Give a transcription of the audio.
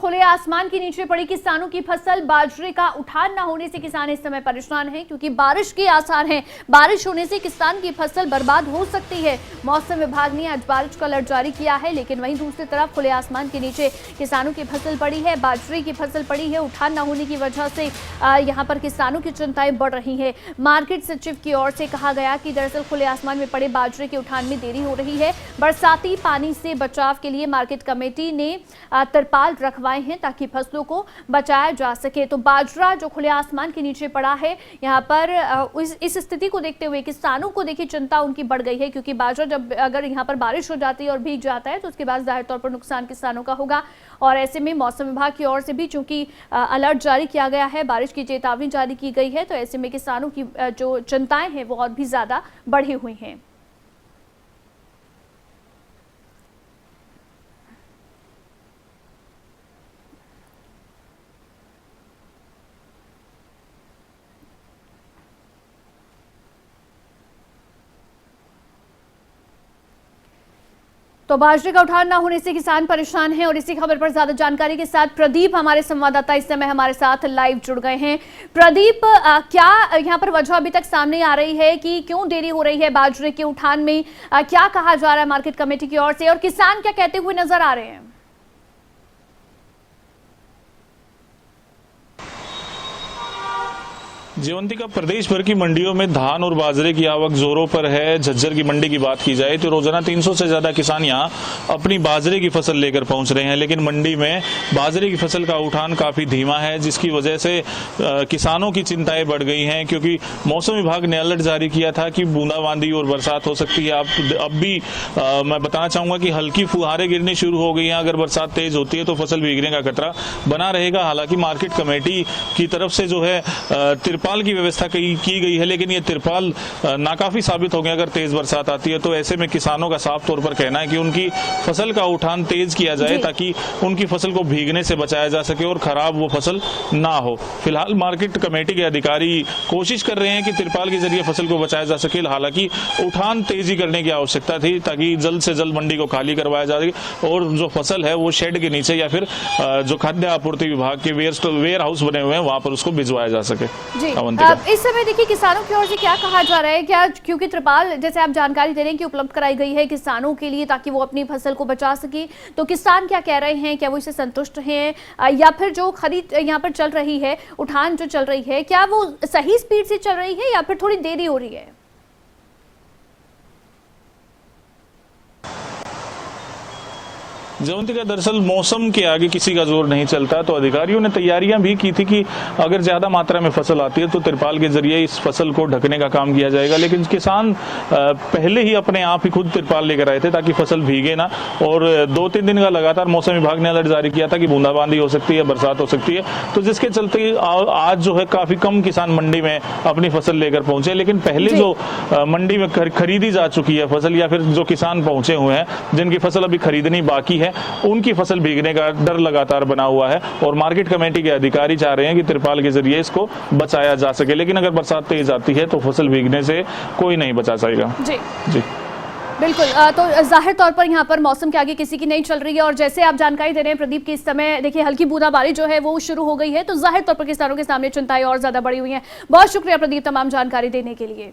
खुले आसमान के नीचे पड़ी किसानों की फसल बाजरे का उठान न होने से किसान इस समय परेशान हैं, क्योंकि बारिश के आसार हैं। बारिश होने से किसान की फसल बर्बाद हो सकती है। मौसम विभाग ने आज बारिश का अलर्ट जारी किया है, लेकिन वहीं दूसरी तरफ खुले आसमान के नीचे किसानों की फसल पड़ी है, बाजरे की फसल पड़ी है। उठान न होने की वजह से यहाँ पर किसानों की चिंताएं बढ़ रही है। मार्केट सचिव की ओर से कहा गया कि दरअसल खुले आसमान में पड़े बाजरे के उठान में देरी हो रही है। बरसाती पानी से बचाव के लिए मार्केट कमेटी ने तिरपाल रखवाए हैं ताकि फसलों को बचाया जा सके। तो बाजरा जो खुले आसमान के नीचे पड़ा है, यहाँ पर इस स्थिति को देखते हुए किसानों को देखिए चिंता उनकी बढ़ गई है, क्योंकि बाजरा जब अगर यहाँ पर बारिश हो जाती है और भीग जाता है तो उसके बाद जाहिर तौर पर नुकसान किसानों का होगा। और ऐसे में मौसम विभाग की ओर से भी चूंकि अलर्ट जारी किया गया है, बारिश की चेतावनी जारी की गई है, तो ऐसे में किसानों की जो चिंताएं हैं वो और भी ज्यादा बढ़ी हुई हैं। तो बाजरे का उठान न होने से किसान परेशान हैं। और इसी खबर पर ज्यादा जानकारी के साथ प्रदीप हमारे संवाददाता इस समय हमारे साथ लाइव जुड़ गए हैं। प्रदीप, क्या यहां पर वजह अभी तक सामने आ रही है कि क्यों देरी हो रही है बाजरे के उठान में? क्या कहा जा रहा है मार्केट कमेटी की ओर से और किसान क्या कहते हुए नजर आ रहे हैं? जीवंतिका, प्रदेश भर की मंडियों में धान और बाजरे की आवक जोरों पर है। झज्जर की मंडी की बात की जाए तो रोजाना 300 से ज्यादा किसान यहां अपनी बाजरे की फसल लेकर पहुंच रहे हैं, लेकिन मंडी में बाजरे की फसल का उठान काफी धीमा है, जिसकी वजह से किसानों की चिंताएं बढ़ गई हैं। क्योंकि मौसम विभाग ने अलर्ट जारी किया था कि बूंदाबांदी और बरसात हो सकती है। अब भी मैं बताना चाहूंगा कि हल्की फुहारें गिरनी शुरू हो गई हैं। अगर बरसात तेज होती है तो फसल भीगने का खतरा बना रहेगा। हालांकि मार्केट कमेटी की तरफ से जो है तिरपाल की व्यवस्था की गई है, लेकिन ये तिरपाल नाकाफी साबित हो गया अगर तेज बरसात आती है तो। ऐसे में किसानों का साफ तौर पर कहना है कि उनकी फसल का उठान तेज किया जाए ताकि उनकी फसल को भीगने से बचाया जा सके और खराब वो फसल ना हो। फिलहाल मार्केट कमेटी के अधिकारी कोशिश कर रहे हैं कि तिरपाल के जरिए फसल को बचाया जा सके। हालांकि उठान तेजी करने की आवश्यकता थी ताकि जल्द से जल्द मंडी को खाली करवाया जा सके और जो फसल है वो शेड के नीचे या फिर जो खाद्य आपूर्ति विभाग के वेयर हाउस बने हुए हैं वहां पर उसको भिजवाया जा सके। इस समय देखिए किसानों की ओर से क्या कहा जा रहा है, क्या क्योंकि त्रिपाल जैसे आप जानकारी दे रहे हैं कि उपलब्ध कराई गई है किसानों के लिए ताकि वो अपनी फसल को बचा सके, तो किसान क्या कह रहे हैं? क्या वो इससे संतुष्ट हैं या फिर जो खरीद यहाँ पर चल रही है, उठान जो चल रही है, क्या वो सही स्पीड से चल रही है या फिर थोड़ी देरी हो रही है? जयवंतिका, दरअसल मौसम के आगे किसी का जोर नहीं चलता, तो अधिकारियों ने तैयारियां भी की थी कि अगर ज्यादा मात्रा में फसल आती है तो तिरपाल के जरिए इस फसल को ढकने का काम किया जाएगा। लेकिन किसान पहले ही अपने आप ही खुद तिरपाल लेकर आए थे ताकि फसल भीगे ना। और 2-3 दिन का लगातार मौसम विभाग ने अलर्ट जारी किया था कि बूंदाबांदी हो सकती है, बरसात हो सकती है, तो जिसके चलते आज जो है काफी कम किसान मंडी में अपनी फसल लेकर पहुंचे। लेकिन पहले जो मंडी में खरीदी जा चुकी है फसल या फिर जो किसान पहुंचे हुए हैं जिनकी फसल अभी खरीदनी बाकी है, उनकी फसल भीगने का डर लगातार बना हुआ है। और मार्केट कमेटी के अधिकारी चाह रहे हैं कि तिरपाल के जरिए इसको बचाया जा सके, लेकिन अगर बरसात तेज आती है तो फसल भीगने से कोई नहीं बचा सकेगा। जी बिल्कुल। तो जाहिर तौर पर यहाँ पर मौसम के आगे किसी की नहीं चल रही है और जैसे आप जानकारी दे रहे हैं प्रदीप की इस समय देखिए हल्की बूंदाबांदी जो है वो शुरू हो गई है, तो जाहिर तौर पर किसानों के सामने चिंताएं और ज्यादा बढ़ी हुई हैं। बहुत शुक्रिया प्रदीप तमाम जानकारी देने के लिए।